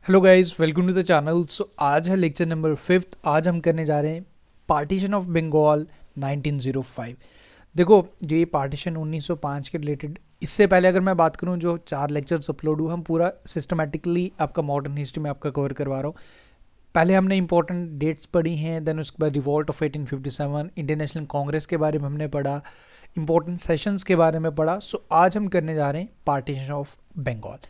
Hello guys, welcome to the channel. So आज है lecture number 5। आज हम करने जा रहे हैं पार्टीशन ऑफ बंगाल 1905। देखो, जो ये पार्टीशन 1905 के रिलेटेड, इससे पहले अगर मैं बात करूं, जो 4 लेक्चर्स अपलोड हुए, हम पूरा सिस्टमेटिकली आपका मॉडर्न हिस्ट्री में आपका कवर करवा रहा हूँ। पहले हमने इंपॉर्टेंट डेट्स पढ़ी हैं, देन उसके बाद रिवॉल्ट ऑफ 1857, इंटरनेशनल कांग्रेस के बारे में हमने पढ़ा, इंपॉर्टेंट सेशंस के बारे में पढ़ा। सो आज हम करने जा रहे हैं पार्टीशन ऑफ बंगाल।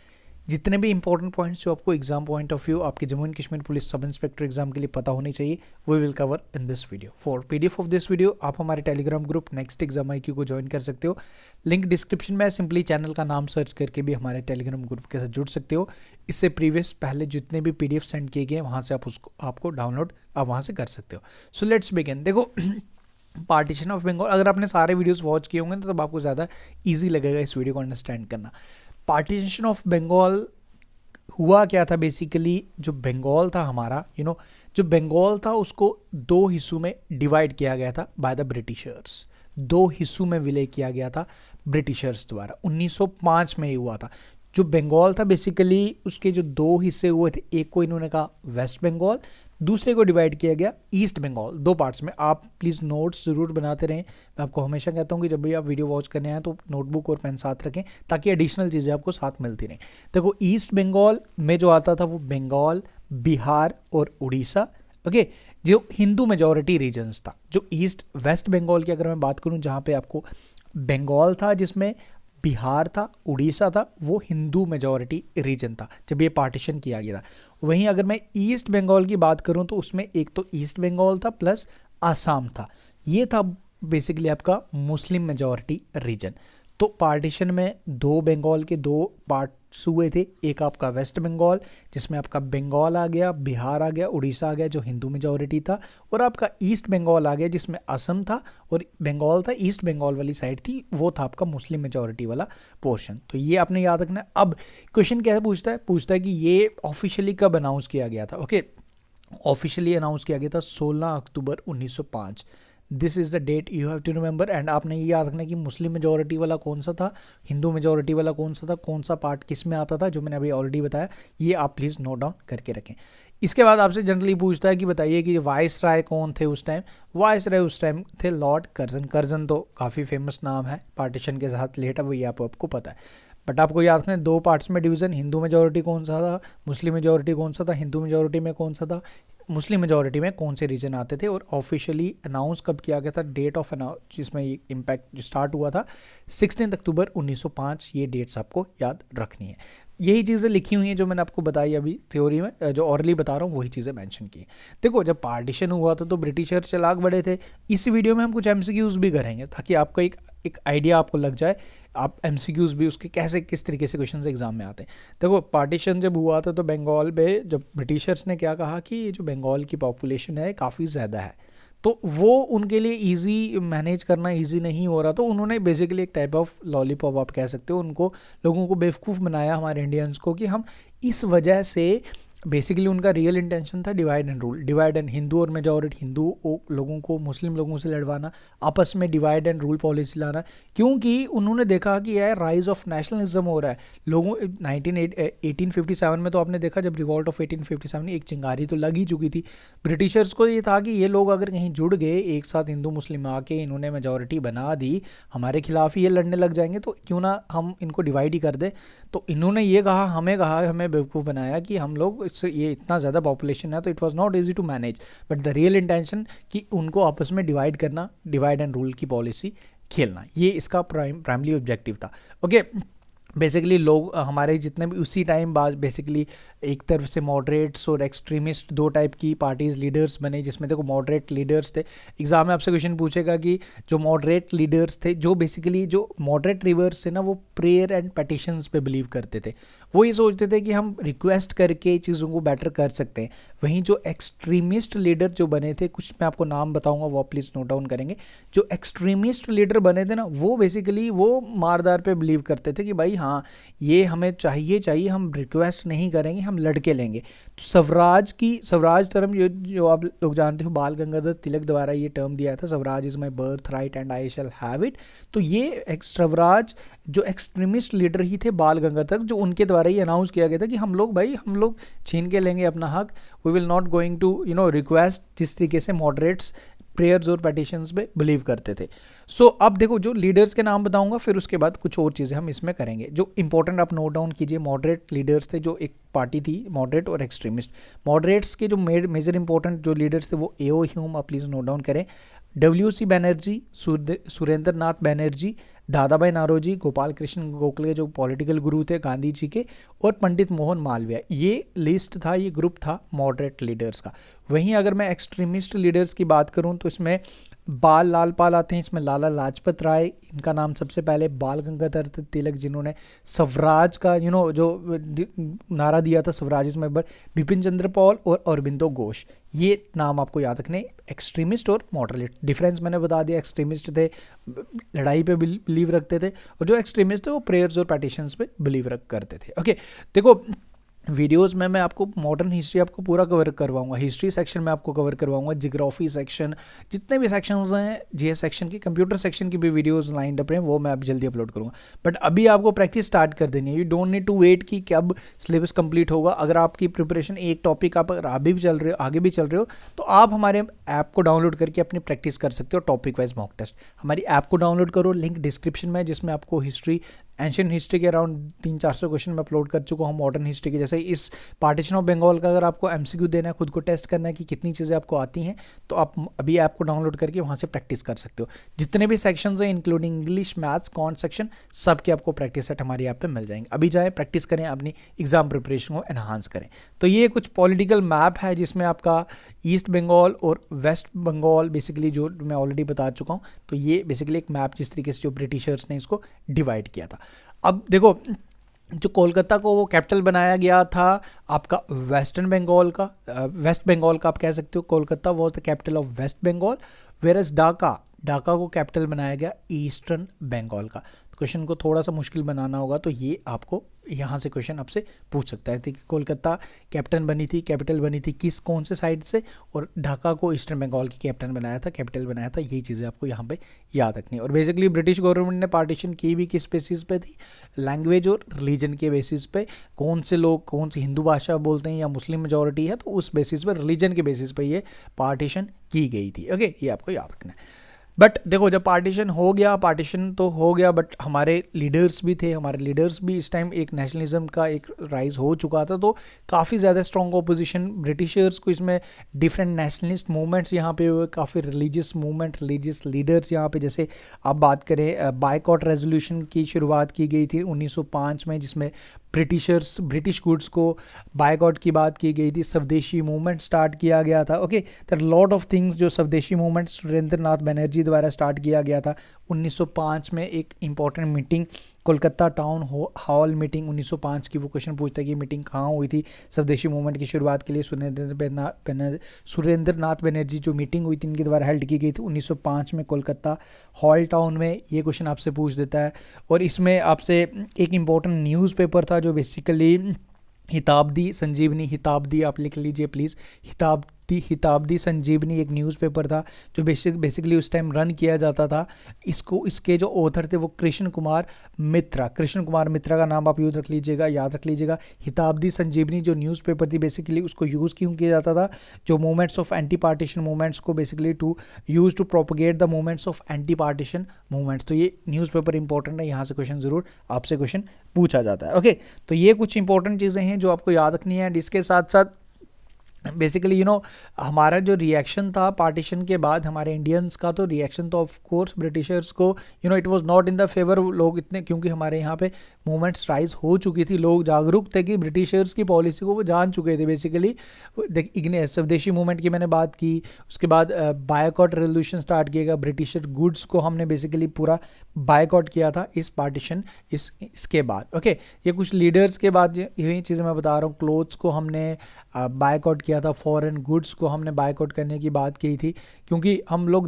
जितने भी इंपॉर्टेंट पॉइंट्स जो आपको एग्जाम पॉइंट ऑफ व्यू आपके Jammu and Kashmir police sub inspector exam के लिए पता होनी चाहिए, we will cover in this video. For PDF of this video आप हमारे Telegram group next exam IQ को ज्वाइन कर सकते हो। लिंक डिस्क्रिप्शन में है, सिंपली चैनल का नाम सर्च करके भी हमारे टेलीग्राम ग्रुप के साथ जुड़ सकते हो। इससे प्रीवियस पहले जितने भी PDF सेंड किए गए वहाँ से आपको डाउनलोड आप वहाँ से कर सकते हो। So let's begin. देखो, पार्टीशन ऑफ बंगाल, अगर आपने सारे वीडियोस वॉच किए होंगे तो तब आपको ज़्यादा ईजी लगेगा इस वीडियो को अंडरस्टैंड करना। पार्टीशन ऑफ बंगाल हुआ क्या था बेसिकली, जो बंगाल था हमारा, जो बंगाल था उसको 2 हिस्सों में डिवाइड किया गया था बाय द ब्रिटिशर्स। 2 हिस्सों में विलय किया गया था ब्रिटिशर्स द्वारा। 1905 में ये हुआ था। जो बंगाल था बेसिकली उसके जो 2 हिस्से हुए थे, एक को इन्होंने कहा वेस्ट बंगाल, दूसरे को डिवाइड किया गया ईस्ट बंगाल। 2 पार्ट्स में। आप प्लीज़ नोट्स ज़रूर बनाते रहें। मैं आपको हमेशा कहता हूँ कि जब भी आप वीडियो वॉच करने आए तो नोटबुक और पेन साथ रखें ताकि एडिशनल चीज़ें आपको साथ मिलती रहें। देखो, ईस्ट बंगाल में जो आता था वो बंगाल, बिहार और उड़ीसा, ओके, जो हिंदू मेजॉरिटी रीजन्स था। जो ईस्ट वेस्ट बंगाल की अगर मैं बात करूँ, जहाँ पे आपको बंगाल था जिसमें बिहार था, उड़ीसा था, वो हिंदू मेजॉरिटी रीजन था जब ये पार्टीशन किया गया था। वहीं अगर मैं ईस्ट बंगाल की बात करूं तो उसमें एक तो ईस्ट बंगाल था प्लस आसाम था। ये था बेसिकली आपका मुस्लिम मेजॉरिटी रीजन। तो पार्टीशन में 2 बंगाल के 2 पार्ट्स हुए थे। एक आपका वेस्ट बंगाल जिसमें आपका बंगाल आ गया, बिहार आ गया, उड़ीसा आ गया जो हिंदू मेजॉरिटी था, और आपका ईस्ट बंगाल आ गया जिसमें असम था और बंगाल था, ईस्ट बंगाल वाली साइड थी, वो था आपका मुस्लिम मेजॉरिटी वाला पोर्शन। तो ये आपने याद रखना है। अब क्वेश्चन क्या पूछता है कि ये ऑफिशियली कब अनाउंस किया गया था। ओके, ऑफिशियली अनाउंस किया गया था 16 अक्टूबर 1905। This is the date you have to remember. And आपने ये याद रखना कि मुस्लिम मेजॉरिटी वाला कौन सा था, हिंदू मेजॉरिटी वाला कौन सा था, कौन सा पार्ट किस में आता था, जो मैंने अभी ऑलरेडी बताया। ये आप प्लीज़ नोट डाउन करके रखें। इसके बाद आपसे जनरली पूछता है कि बताइए कि वाइस राय कौन थे उस टाइम। वाइस राय उस टाइम थे लॉर्ड कर्जन। कर्जन तो काफ़ी फेमस नाम है, पार्टीशन के साथ रिलेट है, वो ये आपको पता है। बट आपको याद रखना है 2 पार्ट्स में डिवीज़न, हिंदू मेजॉरिटी कौन सा था, मुस्लिम मेजॉरिटी कौन सा था, हिंदू मेजॉरिटी में कौन सा था, मुस्लिम मेजॉरिटी में कौन से रीजन आते थे, और ऑफिशियली अनाउंस कब किया गया था, डेट ऑफ अनाउंस जिसमें ये इम्पैक्ट स्टार्ट हुआ था 16 अक्टूबर 1905। ये डेट्स आपको याद रखनी है। यही चीज़ें लिखी हुई हैं जो मैंने आपको बताई अभी थ्योरी में, जो ऑरली बता रहा हूँ वही चीज़ें मेंशन की हैं। देखो, जब पार्टीशन हुआ था तो ब्रिटिशर चलाक बड़े थे। इस वीडियो में हम कुछ MCQs भी करेंगे ताकि आपको एक आइडिया आपको लग जाए। आप MCQs भी उसके कैसे किस तरीके से क्वेश्चन एग्जाम में आते हैं। देखो, पार्टीशन जब हुआ था तो बंगाल में जब ब्रिटिशर्स ने क्या कहा कि ये जो बंगाल की पॉपुलेशन है काफ़ी ज़्यादा है, तो वो उनके लिए इजी मैनेज करना इजी नहीं हो रहा, तो उन्होंने बेसिकली एक टाइप ऑफ लॉलीपॉप आप कह सकते हो, उनको लोगों को बेवकूफ़ बनाया हमारे इंडियंस को, कि हम इस वजह से बेसिकली उनका रियल इंटेंशन था divide and rule, divide and Hindu और मेजॉरिटी हिंदू लोगों को मुस्लिम लोगों से लड़वाना, आपस में डिवाइड एंड रूल पॉलिसी लाना, क्योंकि उन्होंने देखा कि यार राइज ऑफ नेशनलिज्म हो रहा है। लोगों 1857 में तो आपने देखा जब रिवॉल्ट ऑफ 1857 एक चिंगारी तो लग ही चुकी थी। ब्रिटिशर्स को ये था कि ये लोग अगर कहीं जुड़ गए एक साथ, हिंदू मुस्लिम आके इन्होंने मेजॉरिटी बना दी, हमारे खिलाफ ही ये लड़ने लग जाएंगे, तो क्यों ना हम इनको डिवाइड ही कर दे। तो इन्होंने ये कहा, हमें बेवकूफ़ बनाया कि हम लोग ये इतना ज़्यादा पॉपुलेशन है तो it was not easy to manage, but the real intention कि उनको आपस में डिवाइड करना, डिवाइड एंड रूल की पॉलिसी खेलना, ये इसका प्राइमरी ऑब्जेक्टिव था। ओके, बेसिकली लोग हमारे जितने भी उसी टाइम बाद बेसिकली एक तरफ से मॉडरेट्स और एक्सट्रीमिस्ट 2 टाइप की पार्टीज लीडर्स बने, जिसमें देखो मॉडरेट लीडर्स थे। एग्जाम में आपसे क्वेश्चन पूछेगा कि जो मॉडरेट लीडर्स थे, जो बेसिकली जो मॉडरेट लीडर्स थे ना, वो प्रेयर एंड पेटिशंस पे बिलीव करते थे। वो ये सोचते थे कि हम रिक्वेस्ट करके चीज़ों को बेटर कर सकते हैं। वहीं जो एक्सट्रीमिस्ट लीडर जो बने थे, कुछ मैं आपको नाम बताऊंगा वो आप प्लीज़ नोट डाउन करेंगे। जो एक्सट्रीमिस्ट लीडर बने थे ना, वो बेसिकली वो मारदार पे बिलीव करते थे कि भाई हाँ, ये हमें चाहिए, हम रिक्वेस्ट नहीं करेंगे, हम लड़के लेंगे। तो स्वराज टर्म जो आप लोग जानते हो, बाल गंगाधर तिलक द्वारा ये टर्म दिया था, Swaraj is my birth right and I shall have it. तो ये स्वराज जो एक्सट्रीमिस्ट लीडर ही थे बाल गंगाधर, जो उनके द्वारा द्वारा ये अनाउंस किया गया था कि हम लोग छीन के लेंगे अपना हक, we will not going to request, जिस तरीके से मॉडरेट्स प्रेयर्स और पेटिशंस पे बिलीव करते थे। सो अब देखो जो लीडर्स के नाम बताऊंगा, फिर उसके बाद कुछ और चीज़ें हम इसमें करेंगे जो इंपॉर्टेंट आप नोट डाउन कीजिए। मॉडरेट लीडर्स थे, जो एक पार्टी थी मॉडरेट और एक्सट्रीमिस्ट। मॉडरेट्स के जो मेजर इंपॉर्टेंट जो लीडर्स थे वो एओ ह्यूम, आप प्लीज़ नोट डाउन करें, WC बैनर्जी, सुरेंद्र नाथ बैनर्जी, दादा भाई नारोजी, गोपाल कृष्ण गोखले जो पॉलिटिकल गुरु थे गांधी जी के, और पंडित मोहन मालवीय। ये लिस्ट था, ये ग्रुप था मॉडरेट लीडर्स का। वहीं अगर मैं एक्सट्रीमिस्ट लीडर्स की बात करूं तो इसमें बाल लाल पाल आते हैं, इसमें लाला लाजपत राय, इनका नाम सबसे पहले, बाल गंगाधर तिलक जिन्होंने स्वराज का जो नारा दिया था, स्वराज में, बिपिन चंद्र पॉल और अरबिंदो घोष, ये नाम आपको याद रखने। एक्सट्रीमिस्ट और मॉडरेट, डिफरेंस मैंने बता दिया, एक्सट्रीमिस्ट थे लड़ाई पे बिलीव रखते थे, और जो एक्सट्रीमिस्ट थे वो प्रेयर्स और पेटिशंस पे बिलीव करते थे। ओके, देखो वीडियोस में मैं आपको मॉडर्न हिस्ट्री आपको पूरा कवर करवाऊंगा, हिस्ट्री सेक्शन में आपको कवर करवाऊंगा, जियोग्राफी सेक्शन, जितने भी सेक्शंस हैं, जीएस सेक्शन की, कंप्यूटर सेक्शन की भी वीडियोस लाइंड अप हैं, वो मैं अब जल्दी अपलोड करूंगा। बट अभी आपको प्रैक्टिस स्टार्ट कर देनी है, you don't need to wait कि कब सिलेबस कंप्लीट होगा। अगर आपकी प्रिपरेशन एक टॉपिक आप आगे भी चल रहे हो तो आप हमारे ऐप को डाउनलोड करके अपनी प्रैक्टिस कर सकते हो, टॉपिक वाइज मॉक टेस्ट। हमारी ऐप को डाउनलोड करो, लिंक डिस्क्रिप्शन में है, जिसमें आपको हिस्ट्री, एंशियंट हिस्ट्री के अराउंड 300-400 क्वेश्चन मैं अपलोड कर चुका हूँ। मॉडर्न हिस्ट्री के जैसे इस पार्टीशन ऑफ बंगाल का अगर आपको एमसीक्यू देना है, खुद को टेस्ट करना है कि कितनी चीज़ें आपको आती हैं, तो आप अभी ऐप को डाउनलोड करके वहाँ से प्रैक्टिस कर सकते हो। जितने भी सेक्शंस हैं including English, maths, can't section, सबके आपको प्रैक्टिस सेट हमारी ऐप पे मिल जाएंगे। अभी जाएँ, प्रैक्टिस करें, अपनी एग्जाम प्रिपरेशन को एनहांस करें। तो ये कुछ पॉलिटिकल मैप है जिसमें आपका ईस्ट बंगाल और वेस्ट बंगाल बेसिकली जो मैं ऑलरेडी बता चुका हूँ। तो ये बेसिकली एक मैप जिस तरीके से जो ब्रिटिशर्स ने इसको डिवाइड किया था। अब देखो जो कोलकाता को वो कैपिटल बनाया गया था आपका वेस्ट बंगाल का आप कह सकते हो, Kolkata was the capital of West Bengal, whereas Dhaka को कैपिटल बनाया गया ईस्टर्न बंगाल का। क्वेश्चन को थोड़ा सा मुश्किल बनाना होगा, तो ये आपको यहाँ से क्वेश्चन आपसे पूछ सकता है कि कोलकाता कैपिटल बनी थी कौन से साइड से, और ढाका को ईस्टर्न बंगाल की कैपिटल बनाया था। ये चीज़ें आपको यहाँ पे याद रखनी है। और बेसिकली ब्रिटिश गवर्नमेंट ने पार्टीशन की भी किस बेसिस पे थी, लैंग्वेज और रिलीजन के बेसिस पे, कौन से लोग कौन सी हिंदू भाषा बोलते हैं या मुस्लिम मेजॉरिटी है, तो उस बेसिस पे, रिलीजन के बेसिस पे ये पार्टीशन की गई थी। ओके, ये आपको याद रखना है। बट देखो जब पार्टीशन तो हो गया, बट हमारे लीडर्स भी इस टाइम, एक नेशनलिज्म का एक राइज हो चुका था, तो काफ़ी ज़्यादा स्ट्रॉन्ग ऑपोजिशन ब्रिटिशर्स को, इसमें डिफरेंट नेशनलिस्ट मूवमेंट्स यहाँ पे हुए, काफ़ी रिलीजियस लीडर्स यहाँ पे, जैसे आप बात करें बायकॉट रेजोल्यूशन की शुरुआत की गई थी 1905 में, जिसमें ब्रिटिश गुड्स को बायकॉट की बात की गई थी। स्वदेशी मूवमेंट स्टार्ट किया गया था। Okay, there lot of things जो स्वदेशी मूवमेंट सुरेंद्र नाथ बनर्जी द्वारा स्टार्ट किया गया था 1905 में। एक important meeting Kolkata town hall meeting 1905 की, वो क्वेश्चन पूछता है कि मीटिंग कहाँ हुई थी स्वदेशी मूवमेंट की शुरुआत के लिए। सुरेंद्र नाथ बनर्जी जो मीटिंग हुई थी इनके द्वारा हेल्ड की गई थी 1905 में कोलकाता हॉल टाउन में। ये क्वेश्चन आपसे पूछ देता है। और इसमें आपसे एक इम्पॉर्टेंट न्यूज़पेपर था जो बेसिकली हिताब्दी आप लिख लीजिए प्लीज़, हिताब्दी संजीवनी एक न्यूज़पेपर था जो बेसिकली उस टाइम रन किया जाता था। इसके जो ऑथर थे वो कृष्ण कुमार मित्रा का नाम आप याद रख लीजिएगा। हिताब्दी संजीवनी जो न्यूज़पेपर थी बेसिकली उसको यूज़ क्यों किया जाता था, जो movements of anti partition movements को basically to propagate the movements of anti partition movements. तो ये न्यूज़पेपर इंपॉर्टेंट है, यहाँ से क्वेश्चन ज़रूर आपसे क्वेश्चन पूछा जाता है। ओके, तो ये कुछ इंपॉर्टेंट चीज़ें हैं जो आपको याद रखनी है। इसके साथ साथ बेसिकली हमारा जो रिएक्शन था पार्टीशन के बाद हमारे इंडियंस का, तो रिएक्शन तो ऑफ कोर्स ब्रिटिशर्स को it was not in the favour. लोग इतने, क्योंकि हमारे यहाँ पे मूवमेंट्स राइज हो चुकी थी, लोग जागरूक थे कि ब्रिटिशर्स की पॉलिसी को वो जान चुके थे। बेसिकली स्वदेशी मूवमेंट की मैंने बात की, उसके बाद बायकॉट रेवोल्यूशन स्टार्ट किया गया, ब्रिटिशर गुड्स को हमने बेसिकली पूरा बायकॉट किया था इस पार्टीशन इसके बाद। ओके, ये कुछ लीडर्स के बाद यही चीज़ें मैं बता रहा हूँ। क्लोथ्स को हमने बायकॉट किया था, फॉरेन गुड्स को हमने बायकॉट करने की बात की थी, क्योंकि हम लोग लोग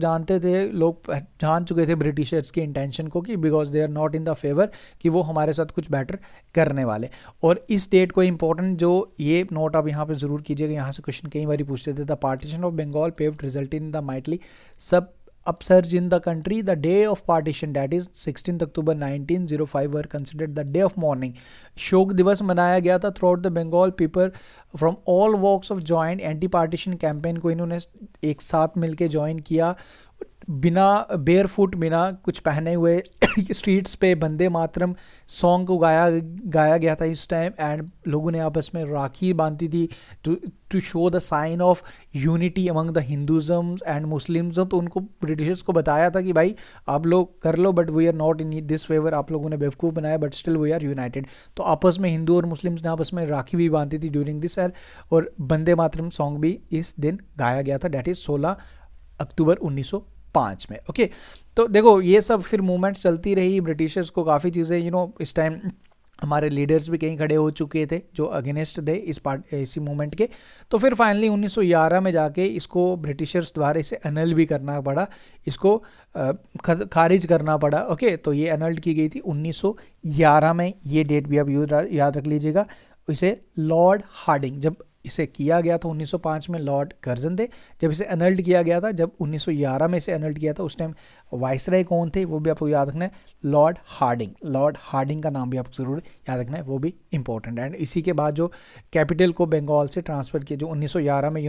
जान चुके थे ब्रिटिशर्स की इंटेंशन को कि because they are not in the favour, कि वो हमारे साथ कुछ बेटर करने वाले। और इस डेट को इंपॉर्टेंट जो ये नोट आप यहाँ पे ज़रूर कीजिएगा, यहाँ से क्वेश्चन कई बार पूछते थे। The partition of Bengal paved result in the mighty sub upsurge in the country, the day of partition, that is 16th October 1905 were considered the day of mourning. शोक दिवस मनाया गया था. Throughout the Bengal, people from all walks of joined anti-partition campaign को इन्होंने एक साथ मिलके ज्वाइन किया. बिना बेयर फुट, बिना कुछ पहने हुए स्ट्रीट्स पे वंदे मातरम सॉन्ग को गाया गया था इस टाइम. एंड लोगों ने आपस में राखी बांधी थी to show the sign of unity among the Hinduism and Muslims. तो उनको ब्रिटिशर्स को बताया था कि भाई आप लोग कर लो but we are not in this favour. आप लोगों ने बेवकूफ़ बनाया but still we are united. तो आपस में हिंदू और मुस्लिम्स ने आपस में राखी भी बांधी थी ड्यूरिंग दिस ईयर. और वंदे मातरम सॉन्ग भी इस दिन गाया गया था, डैट इज़ 16 अक्टूबर 1905 में. ओके, तो देखो ये सब फिर मूवमेंट्स चलती रही. ब्रिटिशर्स को काफ़ी चीज़ें इस टाइम हमारे लीडर्स भी कहीं खड़े हो चुके थे जो अगेंस्ट थे इसी मूवमेंट के. तो फिर फाइनली 1911 में जाके इसको ब्रिटिशर्स द्वारा इसे एनल भी करना पड़ा, इसको खारिज करना पड़ा. ओके, तो ये एनल्ड की गई थी 1911 में. ये डेट भी आप याद रख लीजिएगा. इसे लॉर्ड हार्डिंग, जब इसे किया गया था 1905 में लॉर्ड कर्जन थे. जब इसे एनल्ड किया गया था, जब 1911 में इसे एनल्ड किया था, उस टाइम वाइसराय कौन थे वो भी आपको याद रखना है, लॉर्ड हार्डिंग. लॉर्ड हार्डिंग का नाम भी आपको ज़रूर याद रखना है, वो भी इंपॉर्टेंट है. एंड इसी के बाद जो कैपिटल को बंगाल से ट्रांसफ़र किया, जो 1911 में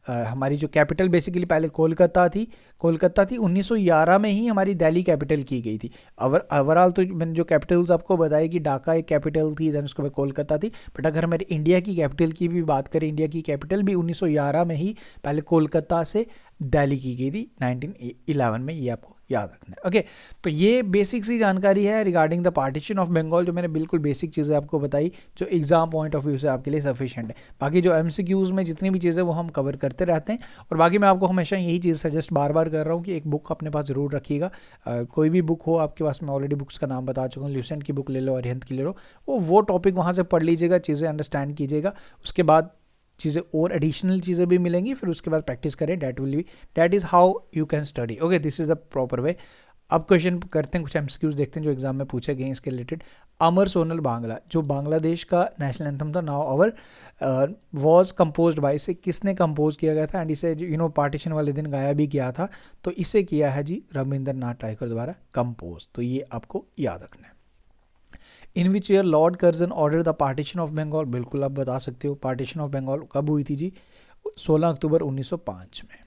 हमारी जो कैपिटल बेसिकली पहले कोलकाता थी 1911 में ही हमारी दिल्ली कैपिटल की गई थी. ओवरऑल तो मैंने जो कैपिटल्स आपको बताई कि ढाका एक कैपिटल थी, देन उसके बाद कोलकाता थी. बट अगर हमारे इंडिया की कैपिटल की भी बात करें, इंडिया की कैपिटल भी 1911 में ही पहले कोलकाता से दिल्ली की गई थी 1911 में. ये आपको याद रखना है. ओके, तो ये बेसिक सी जानकारी है regarding the partition of Bengal, जो मैंने बिल्कुल बेसिक चीज़ें आपको बताई, जो एग्जाम पॉइंट ऑफ व्यू से आपके लिए सफिशिएंट है. बाकी जो एमसीक्यूज में जितनी भी चीज़ें वो हम कवर करते रहते हैं. और बाकी मैं आपको हमेशा यही चीज़ सजेस्ट बार बार कर रहा हूँ कि एक बुक अपने पास ज़रूर रखिएगा. कोई भी बुक हो आपके पास, मैं ऑलरेडी बुक्स का नाम बता चुका हूँ. ल्यूसेंट की बुक ले लो, अरिहंत की ले लो, वो टॉपिक वहाँ से पढ़ लीजिएगा, चीज़ें अंडरस्टैंड कीजिएगा. उसके बाद चीज़ें और एडिशनल चीज़ें भी मिलेंगी, फिर उसके बाद प्रैक्टिस करें. That is how you can study. Okay, this is the proper way. अब क्वेश्चन करते हैं, कुछ एमसीक्यूज देखते हैं जो एग्जाम में पूछे गए हैं इसके रिलेटेड. अमर सोनल बांग्ला, जो बांग्लादेश का नेशनल एंथम था, now our was composed bye, इसे किसने कंपोज किया गया था. एंड इसे पार्टीशन वाले दिन गाया भी किया था. तो इसे किया है जी रविंद्रनाथ टैगोर द्वारा कंपोज. तो ये आपको याद रखना है. In which year Lord Curzon order the partition of Bengal, बिल्कुल आप बता सकते हो. पार्टीशन ऑफ बंगाल कब हुई थी जी? 16 अक्टूबर 1905 में.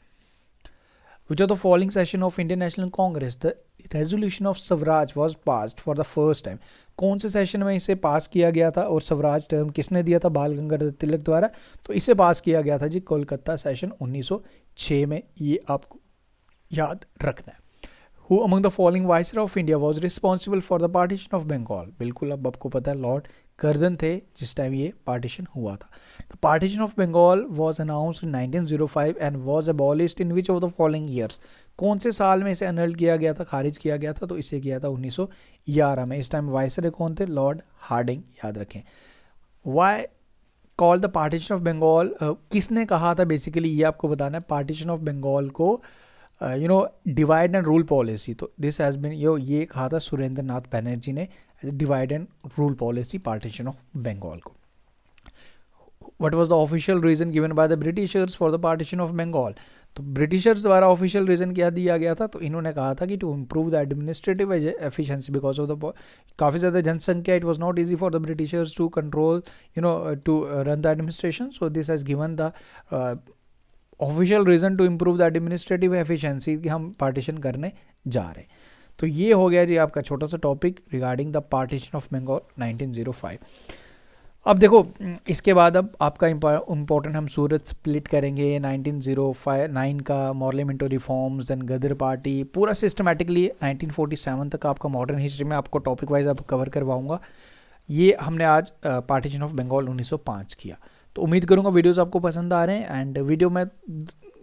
Which of the following session of Indian National Congress the resolution of Swaraj was passed for the first time? कौन से सेशन में इसे पास किया गया था और स्वराज टर्म किसने दिया था? बाल गंगाधर तिलक द्वारा. तो इसे पास किया गया था जी कोलकाता सेशन 1906 में. ये आपको याद रखना है. Who among the following Viceroy of India was responsible for the partition of Bengal? बिल्कुल अब आपको पता है, लॉर्ड कर्जन थे जिस टाइम ये पार्टीशन हुआ था. The partition of Bengal was announced in 1905 and was abolished in which of the following years? कौन से साल में इसे एनल्ड किया गया था, खारिज किया गया था? तो इसे किया था 1911 में. इस टाइम वाइसरॉय कौन थे? Lord Hardinge. याद रखें. Why called the partition of Bengal? किसने कहा था बेसिकली, ये आपको बताना है. पार्टीशन ऑफ बंगाल को डिवाइड एंड रूल पॉलिसी, तो दिस हैज़ बिन ये कहा था सुरेंद्र नाथ बनर्जी ने, divide and rule policy partition of Bengal को. What was the official reason given by the Britishers for the partition of Bengal? तो ब्रिटिशर्स द्वारा ऑफिशियल रीज़न क्या दिया गया था? तो इन्होंने कहा था कि to improve the administrative efficiency because of the काफ़ी ज़्यादा जनसंख्या. It was not easy for the Britishers to control to run the administration. So this has given the official reason to improve the administrative efficiency कि हम partition करने जा रहे हैं. तो ये हो गया जी आपका छोटा सा topic regarding the partition of Bengal 1905. अब देखो इसके बाद अब आपका इम्पोर्टेंट हम सूरत स्प्लिट करेंगे. 1909 का पार्लियामेंट्री रिफॉर्म्स, देन गदर पार्टी, पूरा सिस्टमेटिकली 1947 तक आपका मॉडर्न हिस्ट्री में आपको टॉपिक वाइज आप कवर करवाऊँगा. ये हमने आज पार्टीशन ऑफ बंगाल 1905 किया. तो उम्मीद करूँगा वीडियोस आपको पसंद आ रहे हैं. एंड वीडियो में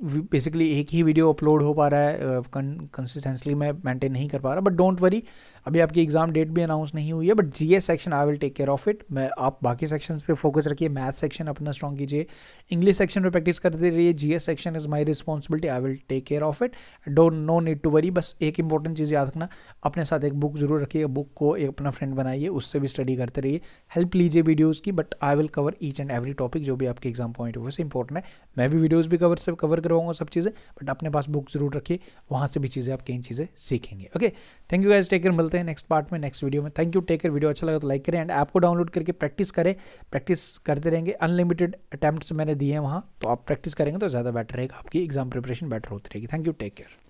बेसिकली एक ही वीडियो अपलोड हो पा रहा है, कंसिस्टेंसली मैं मेंटेन नहीं कर पा रहा, बट डोंट वरी, अभी आपकी एग्जाम डेट भी अनाउंस नहीं हुई है, but GS section I will take care of it. मैं आप बाकी सेक्शंस पे फोकस रखिए, मैथ सेक्शन अपना स्ट्रॉन्ग कीजिए, इंग्लिश सेक्शन पे प्रैक्टिस करते रहिए, GS section is my responsibility, I will take care of it, don't no need to worry. बस एक इंपॉर्टेंट चीज़ याद रखना, अपने साथ एक बुक जरूर रखिए, बुक को एक अपना फ्रेंड बनाइए, उससे भी स्टडी करते रहिए, हेल्प लीजिए वीडियोज़ की, but I will cover each and every topic जो भी आपके एग्जाम पॉइंट ऑफ व्यू से इंपॉर्टेंट है। मैं भी वीडियोज़ भी कवर करवाऊंगा सब चीज़ें, बट अपने पास बुक जरूर रखिए, वहाँ से भी चीज़ें आप कई चीज़ें सीखेंगे। Okay, thank you guys, take care, मिलते हैं नेक्स्ट पार्ट में, नेक्स्ट वीडियो में। Thank you, take care. Video अच्छा लगा तो लाइक करें एंड ऐप को डाउनलोड करके प्रैक्टिस करें, प्रैक्टिस करते रहेंगे। अनलिमिटेड अटैम्प्ट्स मैंने दिए हैं वहाँ, तो आप प्रैक्टिस करेंगे तो ज़्यादा बेटर रहेगा, आपकी एग्जाम प्रिपरेशन बेटर होती रहेगी। Thank you, take care.